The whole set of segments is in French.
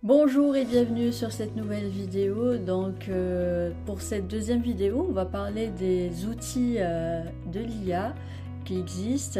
Bonjour et bienvenue sur cette nouvelle vidéo. Pour cette deuxième vidéo, on va parler des outils de l'IA qui existent.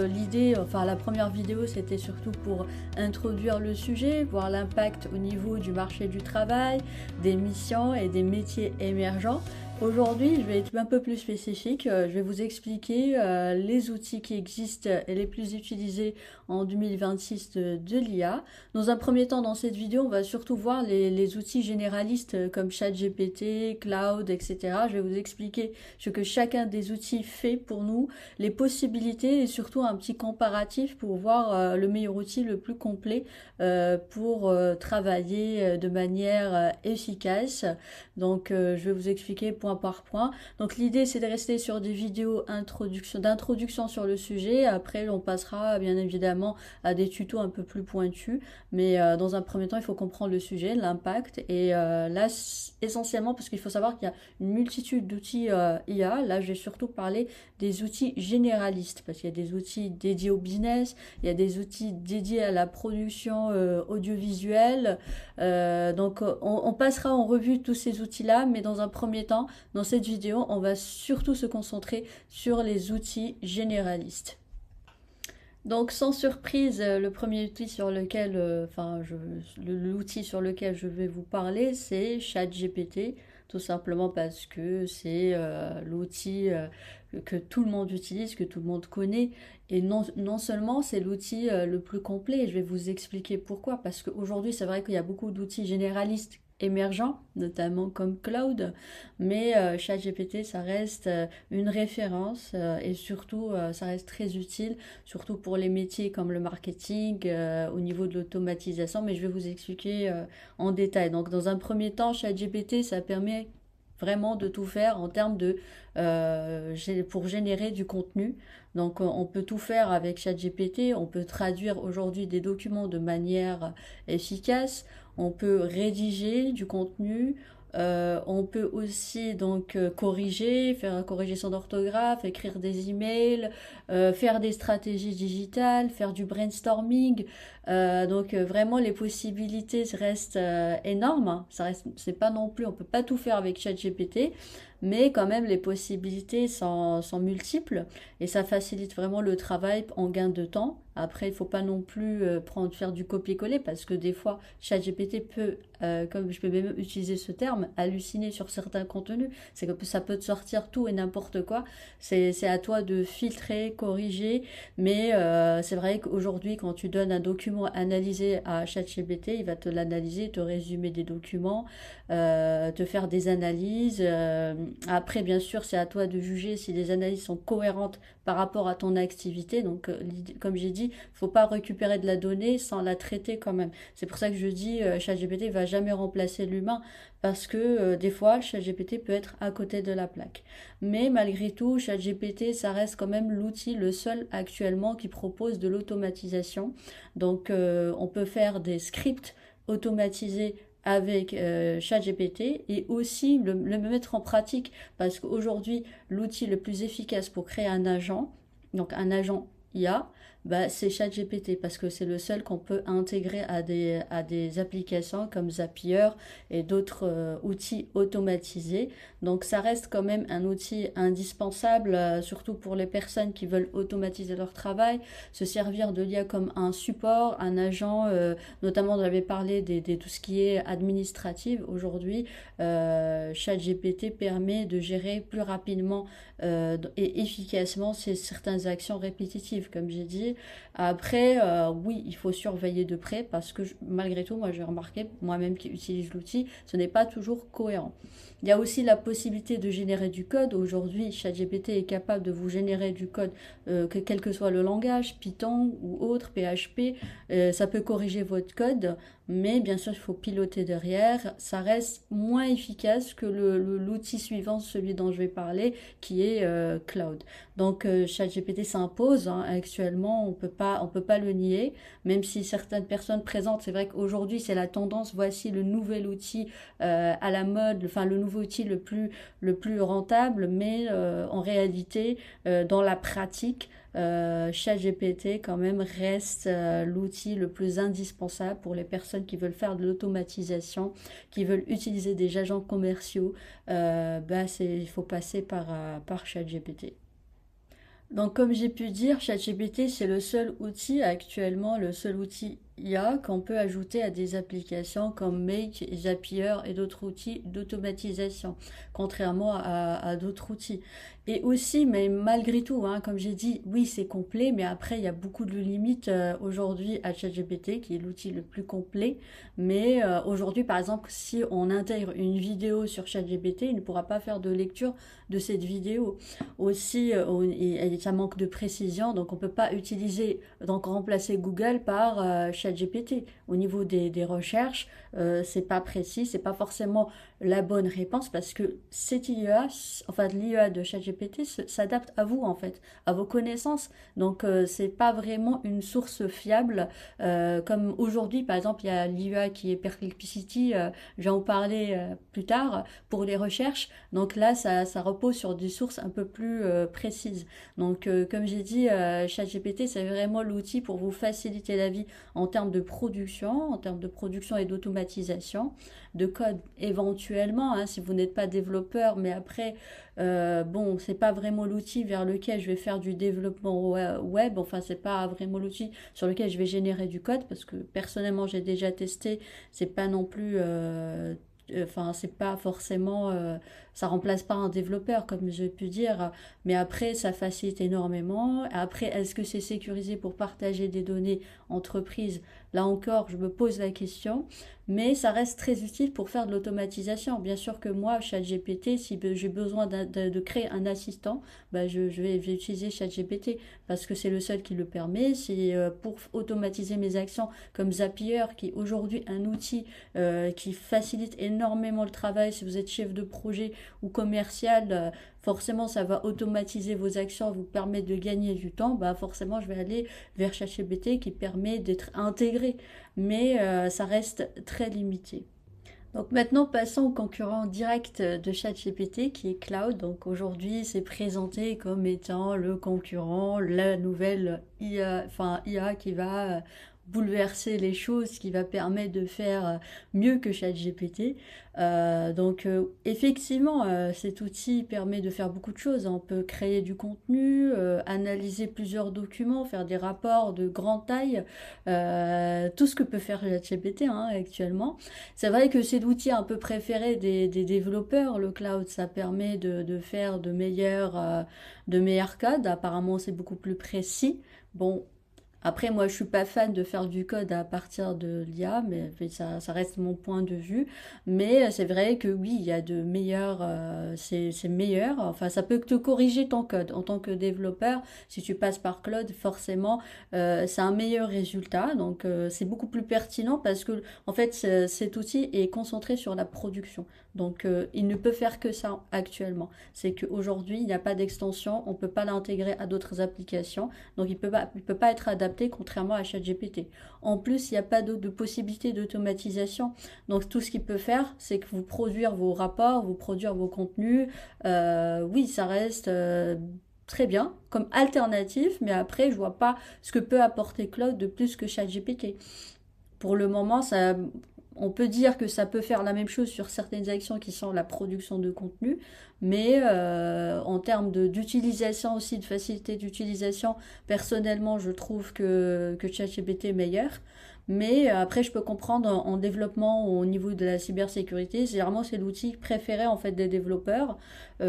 L'idée, enfin la première vidéo, c'était surtout pour introduire le sujet, voir l'impact au niveau du marché du travail, des missions et des métiers émergents. Aujourd'hui, je vais être un peu plus spécifique. Je vais vous expliquer les outils qui existent et les plus utilisés en 2026 de l'IA. Dans un premier temps, dans cette vidéo, on va surtout voir les outils généralistes comme ChatGPT, Cloud, etc. Je vais vous expliquer ce que chacun des outils fait pour nous, les possibilités et surtout un petit comparatif pour voir le meilleur outil le plus complet pour travailler de manière efficace. Je vais vous expliquer point par point. Donc, l'idée, c'est de rester sur des vidéos d'introduction sur le sujet. Après, on passera bien évidemment à des tutos un peu plus pointus. Mais dans un premier temps, il faut comprendre le sujet, l'impact. Et là, essentiellement, parce qu'il faut savoir qu'il y a une multitude d'outils IA. Là, je vais surtout parler des outils généralistes, parce qu'il y a des outils dédiés au business, il y a des outils dédiés à la production audiovisuelle. On passera en revue tous ces outils-là, mais dans un premier temps, dans cette vidéo, on va surtout se concentrer sur les outils généralistes. Donc, sans surprise, le premier outil sur lequel, l'outil sur lequel je vais vous parler, c'est ChatGPT, tout simplement parce que c'est l'outil que tout le monde utilise, que tout le monde connaît, et non seulement c'est l'outil le plus complet. Je vais vous expliquer pourquoi, parce qu'aujourd'hui, c'est vrai qu'il y a beaucoup d'outils généralistes émergents, notamment comme Cloud, mais ChatGPT, ça reste une référence et surtout, ça reste très utile surtout pour les métiers comme le marketing, au niveau de l'automatisation, mais je vais vous expliquer en détail. Donc, dans un premier temps, ChatGPT, ça permet vraiment de tout faire en termes de pour générer du contenu. Donc, on peut tout faire avec ChatGPT. On peut traduire aujourd'hui des documents de manière efficace. On peut rédiger du contenu. On peut aussi corriger, faire correction d'orthographe, écrire des emails, faire des stratégies digitales, faire du brainstorming. Vraiment les possibilités restent énormes, hein. C'est pas non plus, on peut pas tout faire avec ChatGPT, mais quand même les possibilités sont multiples et ça facilite vraiment le travail en gain de temps. Après, il faut pas non plus faire du copier-coller parce que des fois, ChatGPT peut, comme je peux même utiliser ce terme, halluciner sur certains contenus. C'est que ça peut te sortir tout et n'importe quoi. C'est à toi de filtrer, corriger. Mais c'est vrai qu'aujourd'hui, quand tu donnes un document analysé à ChatGPT, il va te l'analyser, te résumer des documents, te faire des analyses. Après, bien sûr, c'est à toi de juger si les analyses sont cohérentes par rapport à ton activité. Donc, comme j'ai dit, il ne faut pas récupérer de la donnée sans la traiter quand même. C'est pour ça que je dis, ChatGPT ne va jamais remplacer l'humain parce que des fois, ChatGPT peut être à côté de la plaque. Mais malgré tout, ChatGPT, ça reste quand même l'outil, le seul actuellement qui propose de l'automatisation. On peut faire des scripts automatisés avec ChatGPT et aussi le mettre en pratique parce qu'aujourd'hui, l'outil le plus efficace pour créer un agent, donc un agent IA, bah, c'est ChatGPT parce que c'est le seul qu'on peut intégrer à des applications comme Zapier et d'autres outils automatisés. Donc ça reste quand même un outil indispensable, surtout pour les personnes qui veulent automatiser leur travail, se servir de l'IA comme un support, un agent, notamment on avait parlé de tout ce qui est administratif. Aujourd'hui, ChatGPT permet de gérer plus rapidement et efficacement certaines actions répétitives, comme j'ai dit. Après, oui, il faut surveiller de près parce que malgré tout, moi j'ai remarqué, moi-même qui utilise l'outil, ce n'est pas toujours cohérent. Il y a aussi la possibilité de générer du code. Aujourd'hui, ChatGPT est capable de vous générer du code, quel que soit le langage, Python ou autre, PHP. Ça peut corriger votre code, mais bien sûr, il faut piloter derrière. Ça reste moins efficace que l'outil suivant, celui dont je vais parler, qui est Cloud. ChatGPT s'impose, hein, actuellement, on peut pas le nier, même si certaines personnes présentent, c'est vrai qu'aujourd'hui, c'est la tendance, voici le nouvel outil à la mode, enfin le nouveau outil le plus rentable, mais en réalité, dans la pratique, ChatGPT quand même reste l'outil le plus indispensable pour les personnes qui veulent faire de l'automatisation, qui veulent utiliser des agents commerciaux. Il faut passer par ChatGPT. Donc, comme j'ai pu dire, ChatGPT, c'est le seul outil actuellement, le seul outil IA qu'on peut ajouter à des applications comme Make, Zapier et d'autres outils d'automatisation, contrairement à d'autres outils. Et aussi, mais malgré tout, hein, comme j'ai dit, oui, c'est complet, mais après, il y a beaucoup de limites aujourd'hui à ChatGPT, qui est l'outil le plus complet. Mais aujourd'hui, par exemple, si on intègre une vidéo sur ChatGPT, il ne pourra pas faire de lecture de cette vidéo. Aussi, et ça manque de précision, donc on peut pas utiliser, donc remplacer Google par ChatGPT. Au niveau des recherches, c'est pas précis, c'est pas forcément la bonne réponse parce que cette IA, enfin l'IA de ChatGPT s'adapte à vous en fait, à vos connaissances. Donc c'est pas vraiment une source fiable. Comme aujourd'hui, par exemple, il y a l'IA qui est Perplexity, je vais en parler plus tard pour les recherches. Donc là, ça repose sur des sources un peu plus précises. Donc, comme j'ai dit, ChatGPT, c'est vraiment l'outil pour vous faciliter la vie en termes de production et d'automatisation, de code éventuellement, hein, si vous n'êtes pas développeur, mais après, bon, c'est pas vraiment l'outil vers lequel je vais faire du développement web, enfin, c'est pas vraiment l'outil sur lequel je vais générer du code, parce que personnellement, j'ai déjà testé, c'est pas non plus enfin c'est pas forcément ça remplace pas un développeur comme j'ai pu dire, mais après ça facilite énormément. Après, est-ce que c'est sécurisé pour partager des données entreprises? Là encore, je me pose la question, mais ça reste très utile pour faire de l'automatisation. Bien sûr que moi, ChatGPT, si j'ai besoin de créer un assistant, je vais utiliser ChatGPT parce que c'est le seul qui le permet. C'est pour automatiser mes actions comme Zapier, qui est aujourd'hui un outil qui facilite énormément le travail. Si vous êtes chef de projet ou commercial, forcément ça va automatiser vos actions, vous permettre de gagner du temps. Forcément je vais aller vers ChatGPT qui permet d'être intégré, mais ça reste très limité. Donc maintenant, passons au concurrent direct de ChatGPT qui est Cloud. Donc aujourd'hui, c'est présenté comme étant le concurrent, la nouvelle IA qui va bouleverser les choses, qui va permettre de faire mieux que ChatGPT. Effectivement, cet outil permet de faire beaucoup de choses. On peut créer du contenu, analyser plusieurs documents, faire des rapports de grande taille, tout ce que peut faire ChatGPT hein, actuellement. C'est vrai que c'est l'outil un peu préféré des développeurs. Le cloud, ça permet de faire de meilleurs codes. Apparemment, c'est beaucoup plus précis. Bon, après, moi, je suis pas fan de faire du code à partir de l'IA, mais ça reste mon point de vue. Mais c'est vrai que oui, il y a de meilleurs, c'est meilleur. Enfin, ça peut te corriger ton code en tant que développeur. Si tu passes par Claude, forcément, c'est un meilleur résultat. Donc, c'est beaucoup plus pertinent parce que, en fait, cet outil est concentré sur la production. Donc, il ne peut faire que ça actuellement. C'est qu'aujourd'hui, il n'y a pas d'extension, on ne peut pas l'intégrer à d'autres applications. Donc, il peut pas être adapté contrairement à ChatGPT. En plus, il n'y a pas de possibilité d'automatisation. Donc, tout ce qu'il peut faire, c'est que vous produire vos rapports, vous produire vos contenus. Oui, ça reste très bien comme alternative, mais après, je vois pas ce que peut apporter Claude de plus que ChatGPT. Pour le moment, on peut dire que ça peut faire la même chose sur certaines actions qui sont la production de contenu, mais en termes d'utilisation aussi, de facilité d'utilisation, personnellement, je trouve que ChatGPT est meilleur. Mais après, je peux comprendre en développement au niveau de la cybersécurité, c'est l'outil préféré en fait des développeurs. Pour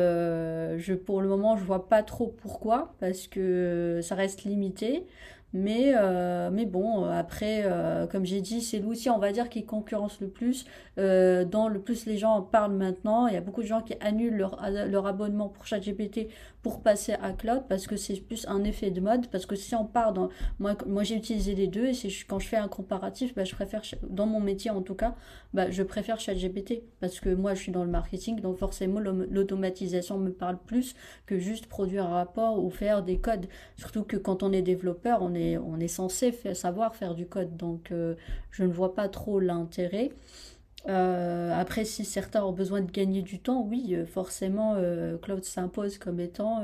le moment, je vois pas trop pourquoi, parce que ça reste limité. Mais bon, après, comme j'ai dit, c'est l'outil, on va dire, qui concurrence le plus, dont le plus les gens en parlent maintenant. Il y a beaucoup de gens qui annulent leur abonnement pour ChatGPT pour passer à Cloud parce que c'est plus un effet de mode. Parce que si on part dans. Moi j'ai utilisé les deux et quand je fais un comparatif, je préfère, dans mon métier en tout cas, je préfère ChatGPT parce que moi je suis dans le marketing, donc forcément l'automatisation me parle plus que juste produire un rapport ou faire des codes. Surtout que quand on est développeur, on est censé savoir faire du code, donc je ne vois pas trop l'intérêt. Après, si certains ont besoin de gagner du temps, oui, forcément, Cloud s'impose comme étant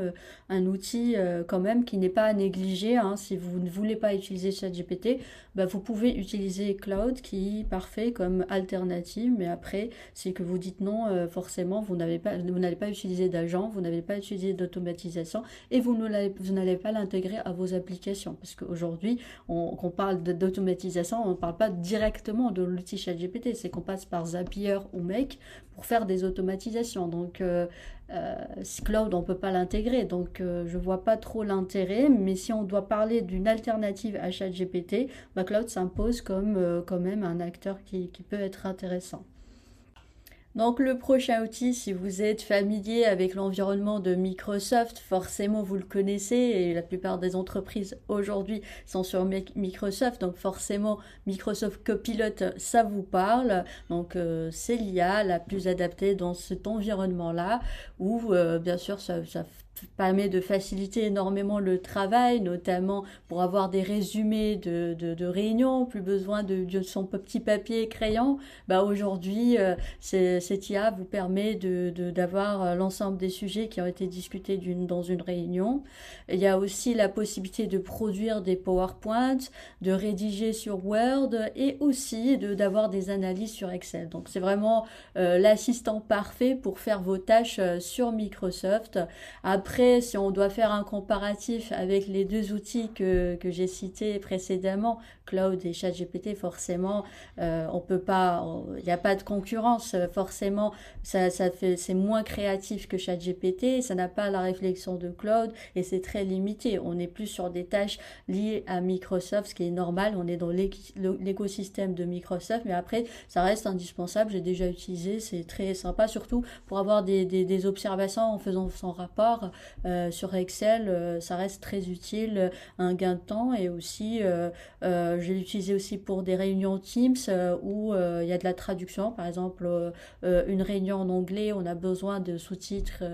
un outil quand même qui n'est pas à négliger, hein. Si vous ne voulez pas utiliser ChatGPT, bah, vous pouvez utiliser Cloud qui est parfait comme alternative, mais après, c'est que vous dites non, forcément, vous n'allez pas utiliser d'agent, vous n'avez pas utilisé d'automatisation et vous n'allez pas l'intégrer à vos applications. Parce qu'aujourd'hui, qu'on parle d'automatisation, on ne parle pas directement de l'outil ChatGPT, c'est qu'on passe par Zapier ou Make pour faire des automatisations. Donc, Cloud, on ne peut pas l'intégrer. Donc, je ne vois pas trop l'intérêt. Mais si on doit parler d'une alternative à ChatGPT, bah, Cloud s'impose comme quand même un acteur qui peut être intéressant. Donc le prochain outil, si vous êtes familier avec l'environnement de Microsoft, forcément vous le connaissez et la plupart des entreprises aujourd'hui sont sur Microsoft, donc forcément Microsoft Copilot, ça vous parle. Donc c'est l'IA la plus adaptée dans cet environnement-là où bien sûr ça permet de faciliter énormément le travail, notamment pour avoir des résumés de réunions, plus besoin de son petit papier et crayon. Bah aujourd'hui, cette IA vous permet d'avoir l'ensemble des sujets qui ont été discutés dans une réunion. Il y a aussi la possibilité de produire des PowerPoints, de rédiger sur Word et aussi d'avoir des analyses sur Excel. Donc c'est vraiment l'assistant parfait pour faire vos tâches sur Microsoft. Après, si on doit faire un comparatif avec les deux outils que j'ai cités précédemment, Cloud et ChatGPT, forcément, on peut pas, il n'y a pas de concurrence. Forcément, c'est moins créatif que ChatGPT, ça n'a pas la réflexion de Cloud et c'est très limité. On est plus sur des tâches liées à Microsoft, ce qui est normal. On est dans l'écosystème de Microsoft, mais après, ça reste indispensable. J'ai déjà utilisé, c'est très sympa, surtout pour avoir des observations en faisant son rapport sur Excel. Ça reste très utile, un gain de temps et aussi je l'ai utilisé aussi pour des réunions Teams où il y a de la traduction. Par exemple, une réunion en anglais, on a besoin de sous-titres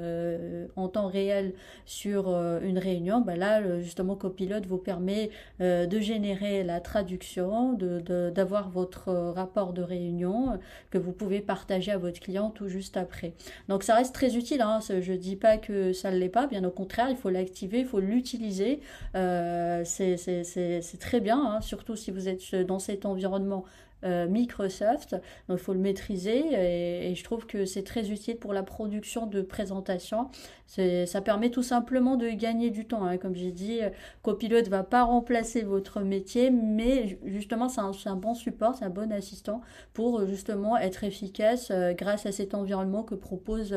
en temps réel sur une réunion. Ben là, justement, Copilot vous permet de générer la traduction, d'avoir votre rapport de réunion que vous pouvez partager à votre client tout juste après. Donc ça reste très utile, hein. Je ne dis pas que ça ne l'est pas, bien au contraire, il faut l'activer, il faut l'utiliser. C'est très bien, hein, surtout si vous êtes dans cet environnement Microsoft, donc il faut le maîtriser et je trouve que c'est très utile pour la production de présentations. Ça permet tout simplement de gagner du temps, hein. Comme j'ai dit, Copilot ne va pas remplacer votre métier, mais justement c'est un bon support, c'est un bon assistant pour justement être efficace grâce à cet environnement que propose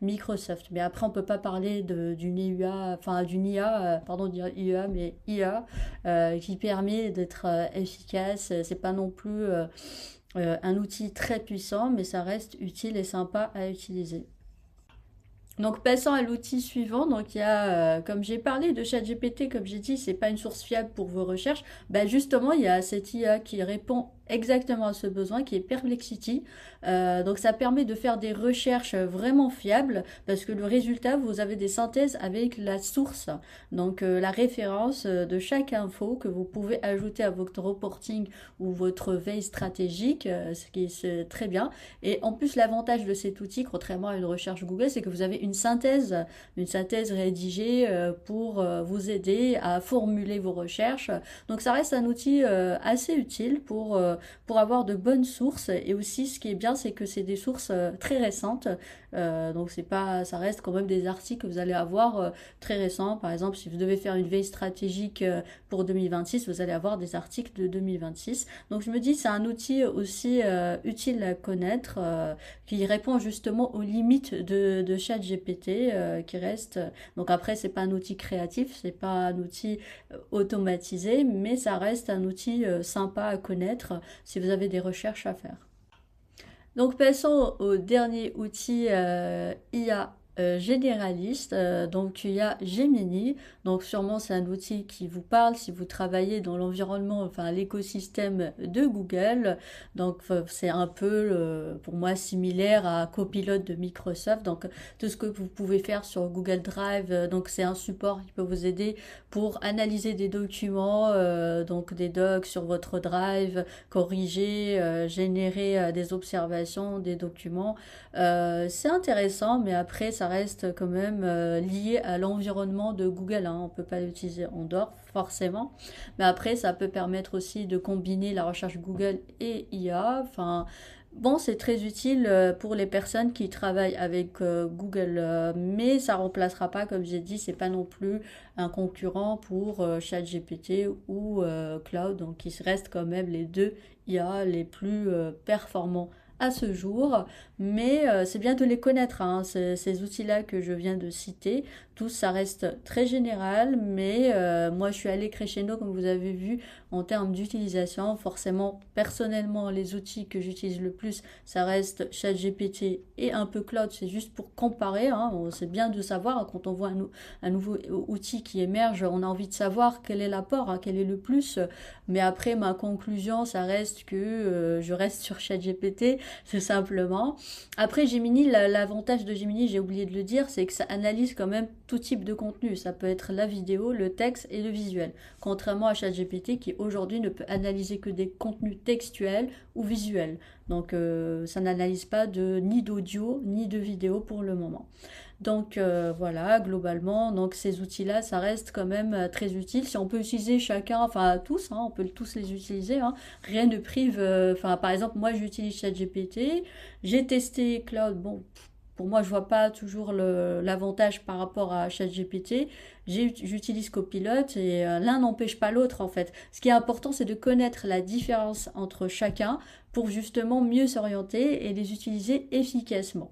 Microsoft. Mais après on peut pas parler d'une IA, enfin d'une IA, pardon de dire IA, mais IA qui permet d'être efficace. C'est pas non plus un outil très puissant, mais ça reste utile et sympa à utiliser. Donc passons à l'outil suivant, donc il y a, comme j'ai parlé de ChatGPT, comme j'ai dit, c'est pas une source fiable pour vos recherches. Ben justement, il y a cette IA qui répond exactement à ce besoin, qui est Perplexity. Donc ça permet de faire des recherches vraiment fiables, parce que le résultat, vous avez des synthèses avec la source, donc la référence de chaque info que vous pouvez ajouter à votre reporting ou votre veille stratégique, ce qui est très bien. Et en plus, l'avantage de cet outil, contrairement à une recherche Google, c'est que vous avez une synthèse rédigée pour vous aider à formuler vos recherches. Donc ça reste un outil assez utile pour avoir de bonnes sources. Et aussi, ce qui est bien, c'est que c'est des sources très récentes. Donc c'est pas, ça reste quand même des articles que vous allez avoir très récents. Par exemple, si vous devez faire une veille stratégique pour 2026, vous allez avoir des articles de 2026. Donc je me dis, c'est un outil aussi utile à connaître, qui répond justement aux limites de ChatGPT, qui reste. Donc après, c'est pas un outil créatif, c'est pas un outil automatisé, mais ça reste un outil sympa à connaître si vous avez des recherches à faire. Donc passons au dernier outil IA généraliste. Donc il y a Gemini, donc sûrement c'est un outil qui vous parle si vous travaillez dans l'environnement, enfin l'écosystème de Google. Donc c'est un peu pour moi similaire à Copilot de Microsoft. Donc tout ce que vous pouvez faire sur Google Drive, donc c'est un support qui peut vous aider pour analyser des documents, donc des docs sur votre Drive, corriger, générer des observations, des documents. C'est intéressant, mais après, ça reste quand même lié à l'environnement de Google, hein. On ne peut pas l'utiliser en dehors, forcément. Mais après, ça peut permettre aussi de combiner la recherche Google et IA. Enfin, bon, c'est très utile pour les personnes qui travaillent avec Google, mais ça remplacera pas, comme j'ai dit, c'est pas non plus un concurrent pour ChatGPT ou Cloud. Donc, il reste quand même les deux IA les plus performants à ce jour, mais c'est bien de les connaître, hein, ces outils-là que je viens de citer. Tous, ça reste très général, mais moi je suis allée crescendo, comme vous avez vu, en termes d'utilisation. Forcément, personnellement, les outils que j'utilise le plus, ça reste ChatGPT et un peu Cloud, c'est juste pour comparer, hein. C'est bien de savoir, hein, quand on voit un nouveau outil qui émerge, on a envie de savoir quel est l'apport, hein, quel est le plus, mais après, ma conclusion, ça reste que je reste sur ChatGPT, tout simplement. Après, Gemini, l'avantage de Gemini, j'ai oublié de le dire, c'est que ça analyse quand même tout type de contenu. Ça peut être la vidéo, le texte et le visuel. Contrairement à ChatGPT qui aujourd'hui ne peut analyser que des contenus textuels ou visuels. Donc ça n'analyse pas ni d'audio ni de vidéo pour le moment. Donc voilà, globalement, donc ces outils-là, ça reste quand même très utile. Si on peut utiliser chacun, enfin tous, hein, on peut tous les utiliser, hein. Rien ne prive. Enfin, par exemple, moi j'utilise ChatGPT, j'ai testé Cloud. Bon, pour moi, je vois pas toujours l'avantage par rapport à ChatGPT. J'utilise Copilot et l'un n'empêche pas l'autre en fait. Ce qui est important, c'est de connaître la différence entre chacun pour justement mieux s'orienter et les utiliser efficacement.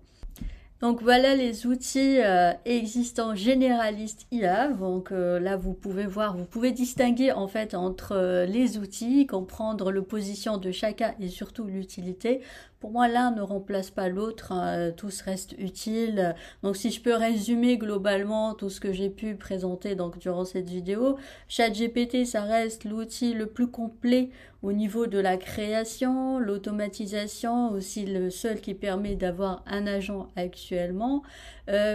Donc voilà les outils existants généralistes IA. Donc là vous pouvez voir, vous pouvez distinguer en fait entre les outils, comprendre le position de chacun et surtout l'utilité. Pour moi l'un ne remplace pas l'autre, hein, tous restent utiles. Donc si je peux résumer globalement tout ce que j'ai pu présenter donc durant cette vidéo, ChatGPT ça reste l'outil le plus complet au niveau de la création, l'automatisation, aussi le seul qui permet d'avoir un agent actuellement.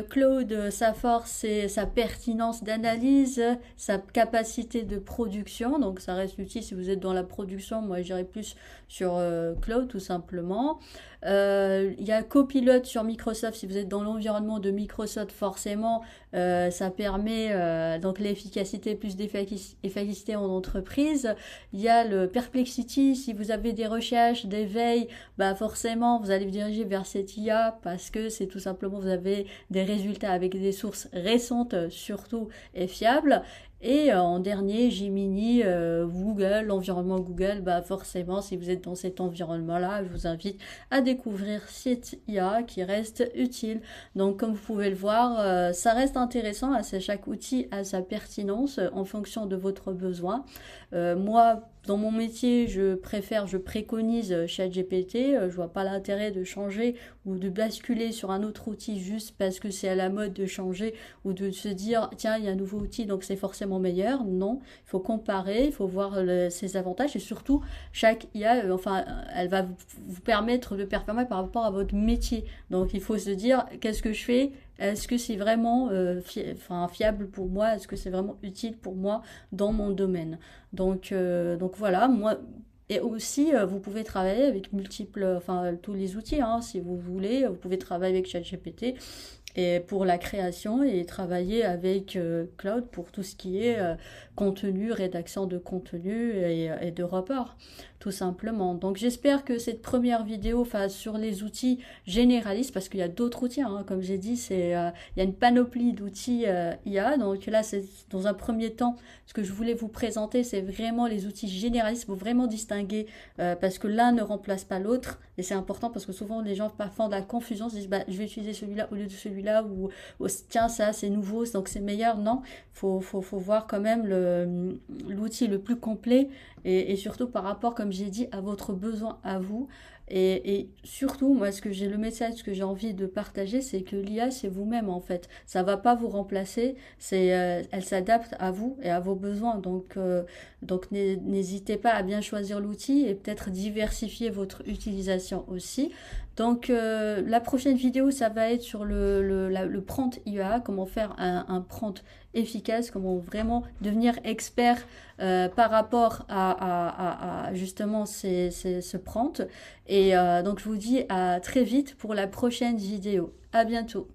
Claude, sa force, c'est sa pertinence d'analyse, sa capacité de production, donc ça reste utile si vous êtes dans la production, moi j'irai plus sur Claude tout simplement. Il y a Copilot sur Microsoft, si vous êtes dans l'environnement de Microsoft forcément, ça permet donc l'efficacité, plus d'efficacité en entreprise. Il y a le Perplexity, si vous avez des recherches, des veilles, bah forcément vous allez vous diriger vers cette IA parce que c'est tout simplement vous avez des résultats avec des sources récentes surtout et fiables. Et en dernier, Gemini, Google, l'environnement Google, bah forcément, si vous êtes dans cet environnement-là, je vous invite à découvrir cette IA qui reste utile. Donc, comme vous pouvez le voir, ça reste intéressant. Chaque outil a sa pertinence en fonction de votre besoin. Moi, dans mon métier, je préconise ChatGPT. Je vois pas l'intérêt de changer ou de basculer sur un autre outil juste parce que c'est à la mode de changer ou de se dire tiens il y a un nouveau outil donc c'est forcément meilleur. Non, il faut comparer, il faut voir ses avantages et surtout chaque IA, elle va vous permettre de performer par rapport à votre métier. Donc il faut se dire qu'est-ce que je fais? Est-ce que c'est vraiment fiable pour moi? Est-ce que c'est vraiment utile pour moi dans mon domaine? Donc voilà, moi. Et aussi, vous pouvez travailler avec tous les outils, hein, si vous voulez. Vous pouvez travailler avec ChatGPT et pour la création et travailler avec Cloud pour tout ce qui est contenu, rédaction de contenu et de report, tout simplement. Donc j'espère que cette première vidéo sur les outils généralistes, parce qu'il y a d'autres outils, hein, comme j'ai dit, il y a une panoplie d'outils IA. Donc là, c'est dans un premier temps, ce que je voulais vous présenter, c'est vraiment les outils généralistes. Il faut vraiment distinguer parce que l'un ne remplace pas l'autre. Et c'est important parce que souvent les gens font de la confusion, se disent bah, je vais utiliser celui-là au lieu de celui-là ou tiens ça c'est nouveau donc c'est meilleur. Non, faut voir quand même l'outil le plus complet et surtout par rapport comme j'ai dit à votre besoin à vous. Et surtout, moi, le message que j'ai envie de partager, c'est que l'IA, c'est vous-même en fait. Ça va pas vous remplacer, elle s'adapte à vous et à vos besoins. Donc n'hésitez pas à bien choisir l'outil et peut-être diversifier votre utilisation aussi. Donc la prochaine vidéo, ça va être sur le prompt IA, comment faire un prompt efficace, comment vraiment devenir expert par rapport à justement ce prompt. Et donc je vous dis à très vite pour la prochaine vidéo. À bientôt.